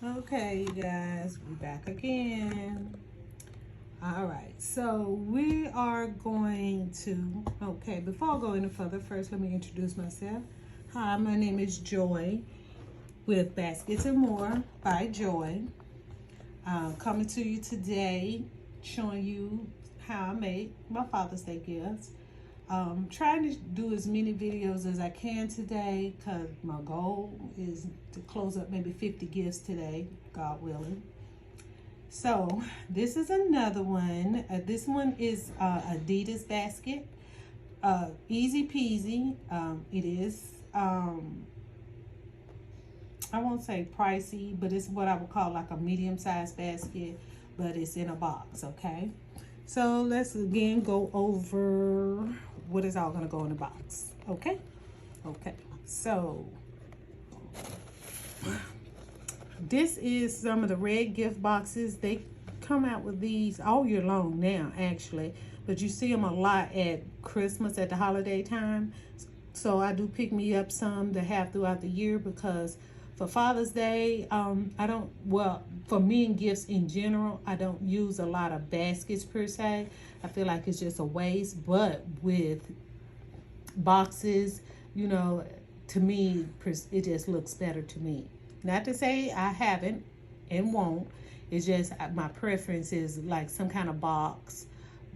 Okay, you guys, we're back again. All right, so we are going to, okay, before I go any further, first let me introduce myself. Hi, my name is Joy with Baskets and More by Joy. Coming to you today, showing you how I made my Father's Day gifts. Trying to do as many videos as I can today because my goal is to close up maybe 50 gifts today, God willing. So this is another one. This one is Adidas Basket. Easy peasy. It is, I won't say pricey, but it's what I would call like a medium-sized basket, but it's in a box, okay? So let's again go over what is all gonna go in the box, okay? Okay, so this is some of the red gift boxes. They come out with these all year long now, actually, but you see them a lot at Christmas, at the holiday time. So I do pick me up some to have throughout the year because for Father's Day, I don't, well, for me and gifts in general, I don't use a lot of baskets per se. I feel like it's just a waste, but with boxes, you know, to me, it just looks better to me. Not to say I haven't and won't. It's just my preference is like some kind of box,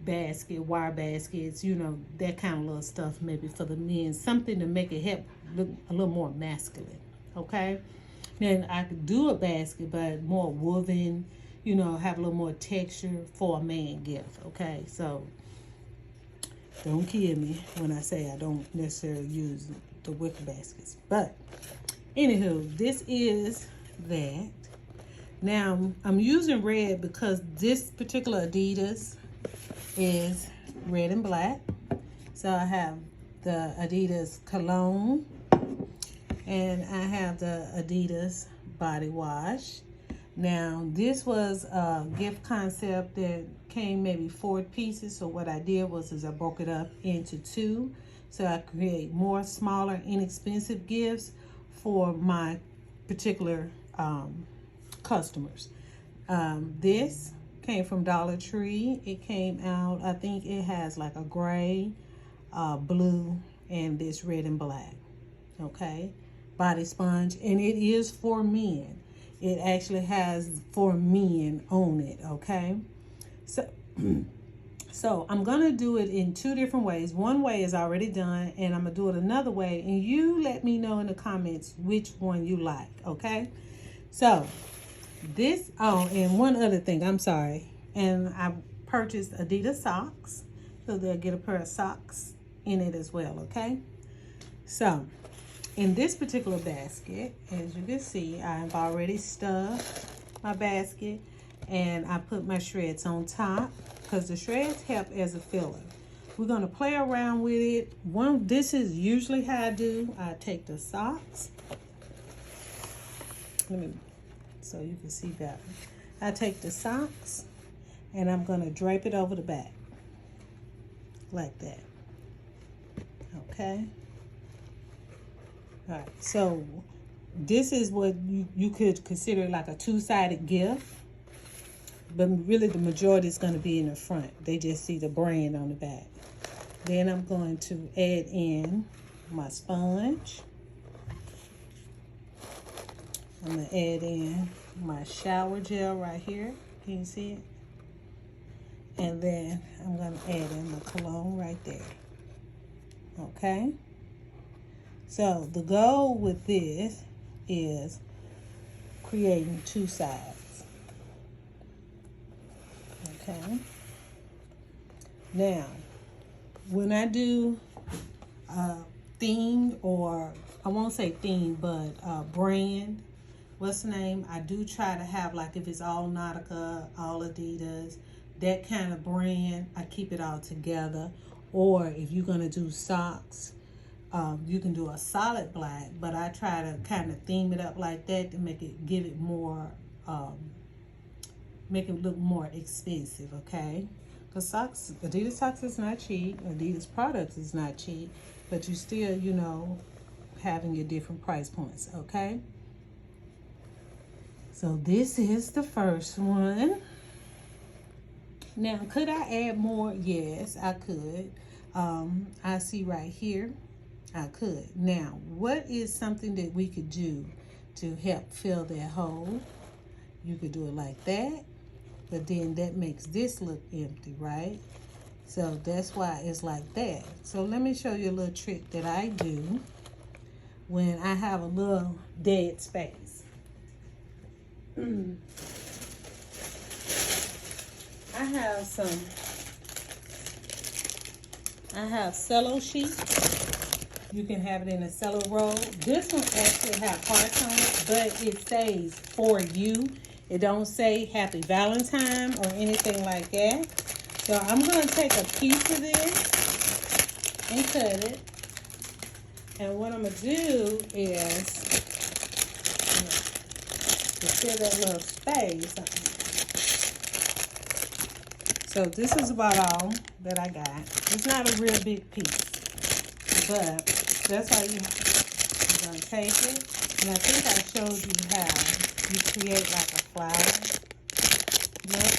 basket, wire baskets, you know, that kind of little stuff maybe for the men. Something to make it help look a little more masculine, okay? Then I could do a basket, but more woven, you know, have a little more texture for a man gift, okay? So don't kill me when I say I don't necessarily use the wicker baskets. But anywho, this is that. Now I'm using red because this particular Adidas is red and black. So I have the Adidas cologne and I have the Adidas body wash. Now this was a gift concept that came maybe 4 pieces. So what I did was I broke it up into 2 so I could create more smaller, inexpensive gifts for my particular customers. This came from Dollar Tree. It came out, I think it has like a gray, blue, and this red and black. Okay, body sponge, and it is for men. It actually has for men on it. Okay, so so I'm gonna do it in 2 different ways. One way is already done, and I'm gonna do it another way, and you let me know in the comments which one you like. Okay, so this, oh, and one other thing, I'm sorry, and I purchased Adidas socks, so they'll get a pair of socks in it as well. Okay, so in this particular basket, as you can see, I've already stuffed my basket and I put my shreds on top because the shreds help as a filler. We're going to play around with it. This is usually how I do. I take the socks. So you can see better. I take the socks and I'm going to drape it over the back like that. Okay. All right, so this is what you could consider like a 2-sided gift, but really the majority is going to be in the front. They just see the brand on the back. Then I'm going to add in my sponge. I'm going to add in my shower gel right here. Can you see it? And then I'm going to add in my cologne right there. Okay? So the goal with this is creating 2 sides. Okay. Now, when I do theme, or I won't say theme, but brand, what's the name? I do try to have, like, if it's all Nautica, all Adidas, that kind of brand, I keep it all together. Or if you're gonna do socks, you can do a solid black, but I try to kind of theme it up like that to make it, give it more, make it look more expensive, okay? Because socks, Adidas socks is not cheap. Adidas products is not cheap, but you still, you know, having your different price points, okay? So this is the first one. Now, could I add more? Yes, I could. I see right here, I could. Now, what is something that we could do to help fill that hole? You could do it like that, but then that makes this look empty, right? So that's why it's like that. So let me show you a little trick that I do when I have a little dead space. I have cello sheet. You can have it in a cello roll. This one actually have hearts on it, but it says for you. It don't say Happy Valentine or anything like that. So I'm gonna take a piece of this and cut it. And what I'm gonna do is to fill that little space. So this is about all that I got. It's not a real big piece, but that's how you're gonna take it. And I think I showed you how you create like a flower. Look,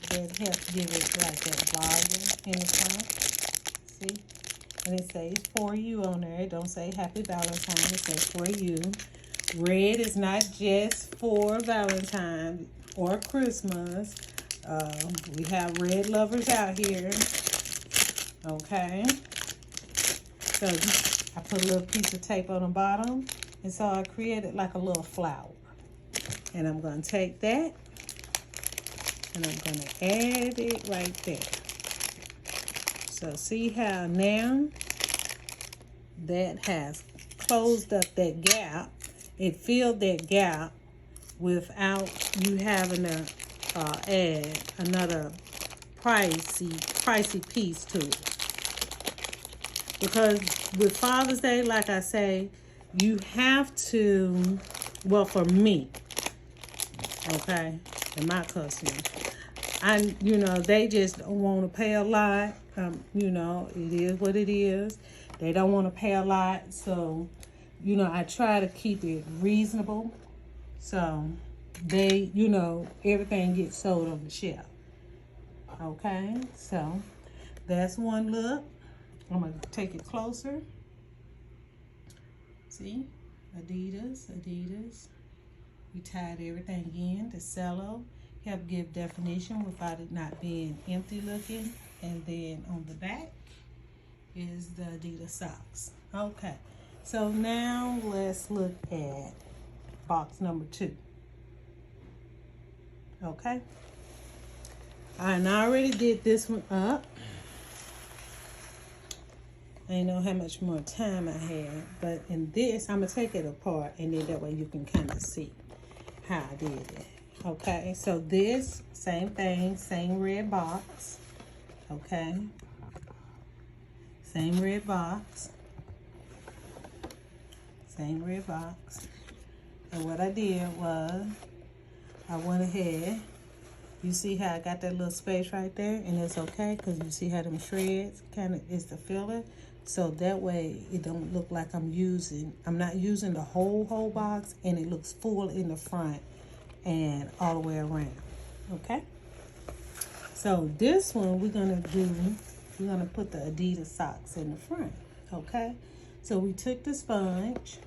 that helps give it like that volume in the front. See? And it says for you on there. It don't say Happy Valentine. It says for you. Red is not just for Valentine or Christmas. We have red lovers out here. Okay. So I put a little piece of tape on the bottom. And so I created like a little flower. And I'm going to take that. And I'm going to add it right there. So see how now that has closed up that gap. It filled that gap without you having to add another pricey piece to it. Because with Father's Day, like I say, you have to, well, for me, okay, and my customers, they just don't want to pay a lot. It is what it is. They don't want to pay a lot, so I try to keep it reasonable. So they, everything gets sold on the shelf. Okay, so that's one look. I'm going to take it closer. See, Adidas. We tied everything in. The cello help give definition without it not being empty looking. And then on the back is the Adidas socks. Okay, so now let's look at box number 2. Okay, and I already did this one up. I didn't know how much more time I had, but in this, I'm going to take it apart, and then that way you can kind of see how I did it. Okay, so this, same thing, same red box. Okay, same red box. Same red box. And what I did was, I went ahead. You see how I got that little space right there? And it's okay, because you see how them shreds kind of is the filler. So that way it don't look like I'm not using the whole box, and it looks full in the front and all the way around. Okay? So this one we're gonna put the Adidas socks in the front. Okay? So we took the sponge.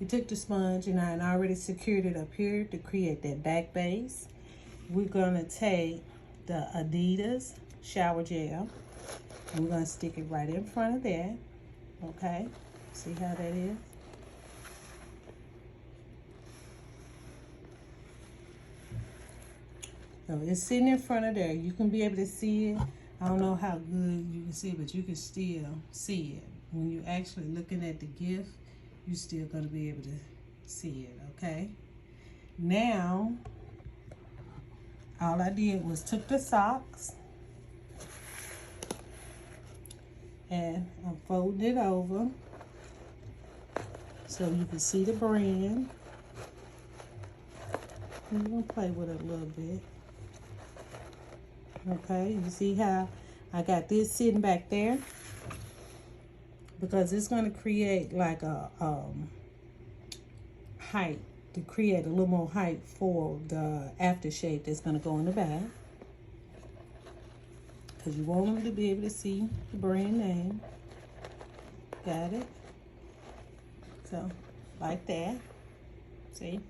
We took the sponge, and I already secured it up here to create that back base. We're gonna take the Adidas shower gel, and we're gonna stick it right in front of that. Okay, see how that is? So it's sitting in front of there. You can be able to see it. I don't know how good you can see it, but you can still see it. When you're actually looking at the gift, you're still gonna be able to see it, okay? Now, all I did was took the socks and I'm folding it over so you can see the brand. I'm gonna play with it a little bit. Okay, you see how I got this sitting back there? Because it's gonna create like a height, to create a little more height for the aftershave that's going to go in the back. Because you want them to be able to see the brand name. Got it? So, like that. See?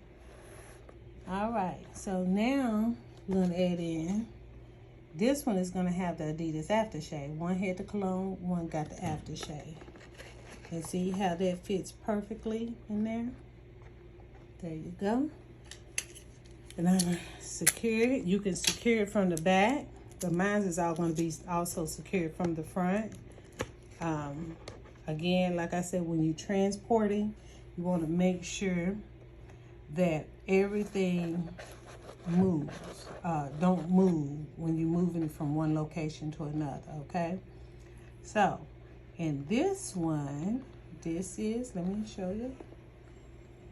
Alright, so now we're going to add in. This one is going to have the Adidas aftershave. One had the cologne, one got the aftershave. And see how that fits perfectly in there? There you go. And I'm going to secure it. You can secure it from the back, but mine is all going to be also secured from the front. Again, like I said, when you're transporting, you want to make sure that everything moves. Don't move when you're moving from one location to another, okay? So, in this one, this is, let me show you.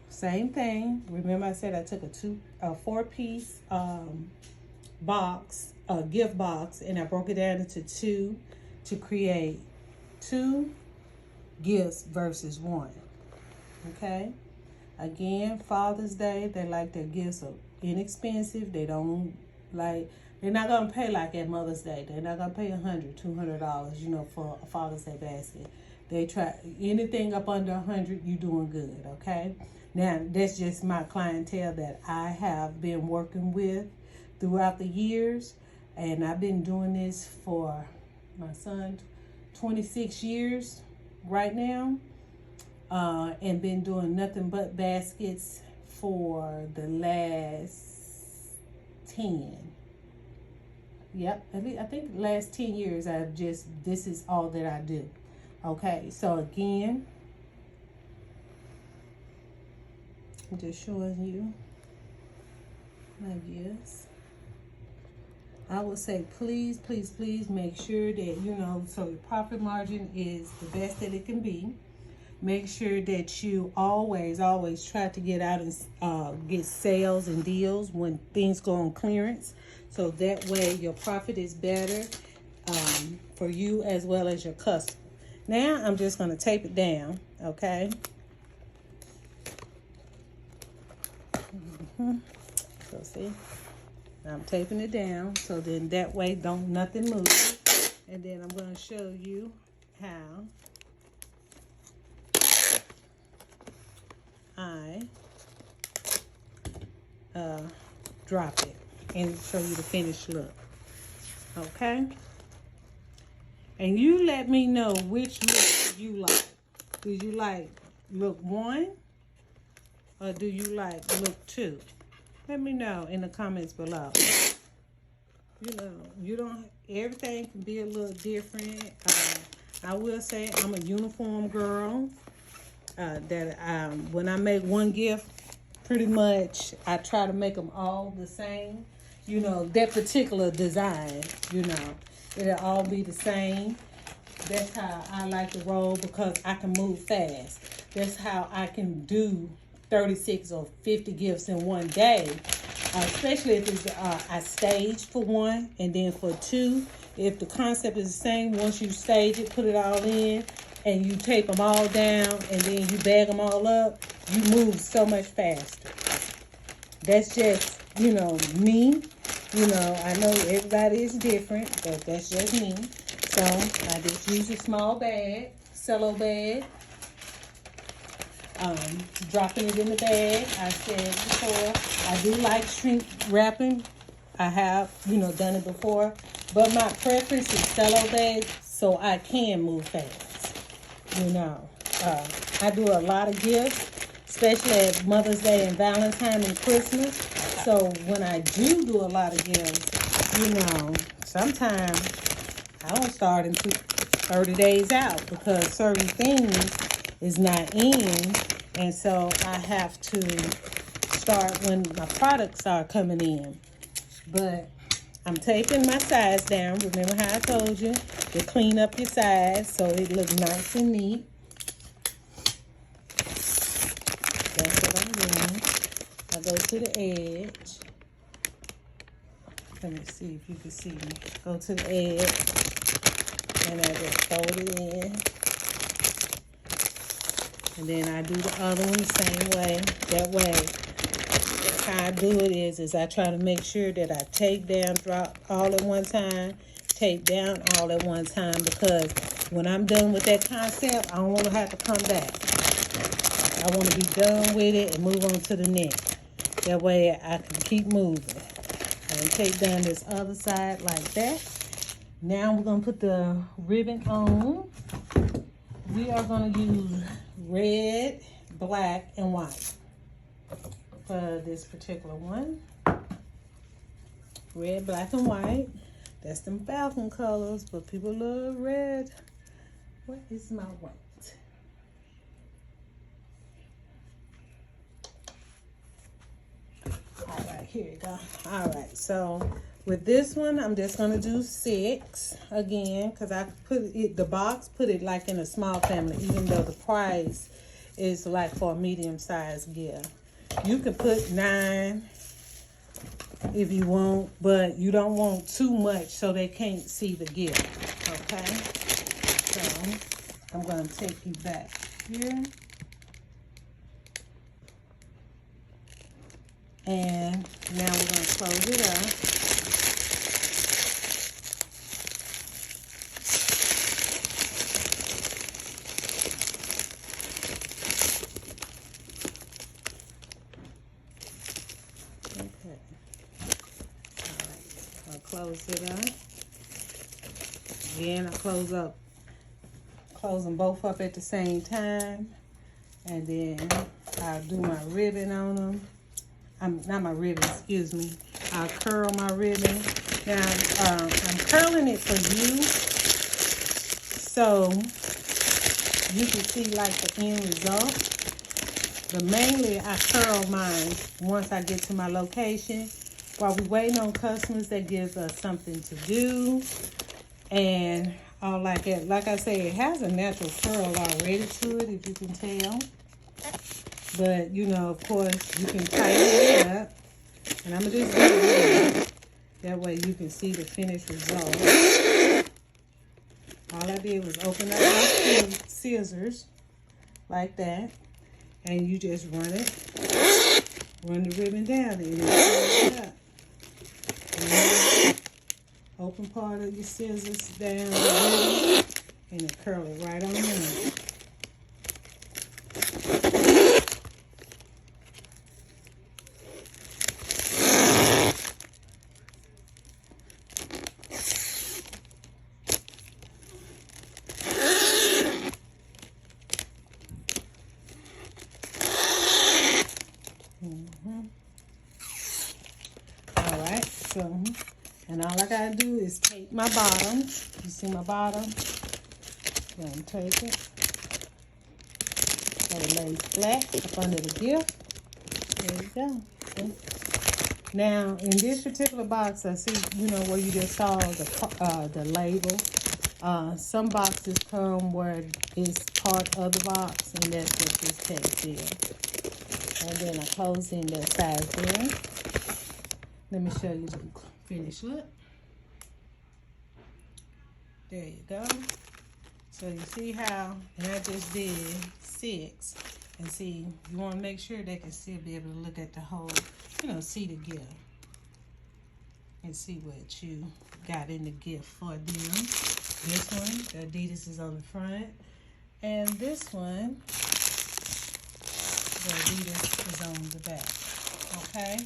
Same thing. Remember I said I took a 4-piece box, a gift box, and I broke it down into 2 to create 2 gifts versus 1. Okay? Again, Father's Day, they like their gifts are inexpensive. They don't like, they're not gonna pay like at Mother's Day. They're not gonna pay $100, $200, you know, for a Father's Day basket. They try anything up under $100, you doing good, okay? Now, that's just my clientele that I have been working with throughout the years. And I've been doing this for my son 26 years right now. And been doing nothing but baskets for the last 10. Yep, I think the last 10 years this is all that I do. Okay, so again, I'm just showing you my gifts. I would say please, please, please make sure that, you know, so your profit margin is the best that it can be. Make sure that you always, always try to get out and get sales and deals when things go on clearance. So that way your profit is better for you as well as your customer. Now I'm just going to tape it down, okay? So see, I'm taping it down so then that way don't nothing move. And then I'm going to show you how I drop it and show you the finished look. Okay? And you let me know which look you like. Do you like look 1 or do you like look 2? Let me know in the comments below. You know, you don't, everything can be a little different. I will say I'm a uniform girl. When I make one gift, pretty much I try to make them all the same. You know, that particular design, you know, it'll all be the same. That's how I like to roll because I can move fast. That's how I can do 36 or 50 gifts in one day. Especially if it's, I stage for 1 and then for 2. If the concept is the same, once you stage it, put it all in, and you tape them all down, and then you bag them all up, you move so much faster. That's just, you know, me. You know, I know everybody is different, but that's just me. So, I just use a small bag, cello bag. Dropping it in the bag. I said before, I do like shrink wrapping. I have, you know, done it before. But my preference is cello bag so I can move fast. You know, I do a lot of gifts, especially at Mother's Day and Valentine's and Christmas. So when I do a lot of gifts, you know, sometimes I don't start until 30 days out because certain things is not in. And so I have to start when my products are coming in. But I'm taping my sides down. Remember how I told you to clean up your sides so it looks nice and neat. That's what I'm doing. I go to the edge. Let me see if you can see me. Go to the edge. And I just fold it in. And then I do the other one the same way. That way, how I do it is I try to make sure that I take down, drop all at one time, take down all at one time, because when I'm done with that concept, I don't want to have to come back. I want to be done with it and move on to the next. That way I can keep moving. And take down this other side like that. Now we're going to put the ribbon on. We are going to use red, black, and white for this particular one. Red, black, and white. That's them Falcon colors, but people love red. What is my white? All right, here you go. All right, so with this one, I'm just gonna do 6 again, because I put it, the box put it like in a small family, even though the price is like for a medium-sized gift. You can put 9 if you want, but you don't want too much so they can't see the gift. Okay, so I'm gonna take you back here. And now we're going to close it up. Okay. All right. I'll close it up. Again, I close them both up at the same time. And then I'll do my ribbon on them. Not my ribbon, excuse me. I'll curl my ribbon. Now, I'm curling it for you so you can see like the end result. But mainly, I curl mine once I get to my location. While we're waiting on customers, that gives us something to do. And all like that. Like I say, it has a natural curl already to it, if you can tell. But, you know, of course, you can tighten it up. And I'm going to just do it. That way you can see the finished result. All I did was open up my scissors like that. And you just run the ribbon down and you curl it up. And open part of your scissors down the ribbon and then curl it right on in. All right, so, and all I gotta do is take my bottom. You see my bottom? I'm gonna take it. So it lays flat up under the gift. There you go. See? Now, in this particular box, I see, you know, where you just saw the label. Some boxes come where it's part of the box, and that's what this text is. And then I close in that size there. Let me show you the finished look. There you go. So you see how, and I just did 6. And see, you want to make sure they can still be able to look at the whole, you know, see the gift. And see what you got in the gift for them. This one, the Adidas is on the front. And this one, the Adidas is on the back. Okay?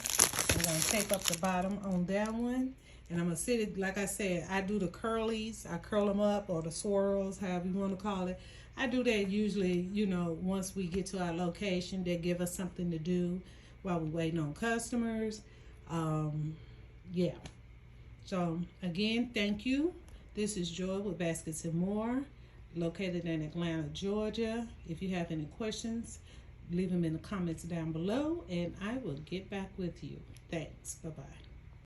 I'm going to take up the bottom on that one. And I'm going to sit it, like I said, I do the curlies. I curl them up, or the swirls, however you want to call it. I do that usually, you know, once we get to our location. They give us something to do while we're waiting on customers. Yeah. So, again, thank you. This is Joy with Baskets and More, located in Atlanta, Georgia. If you have any questions, leave them in the comments down below, and I will get back with you. Thanks. Bye-bye.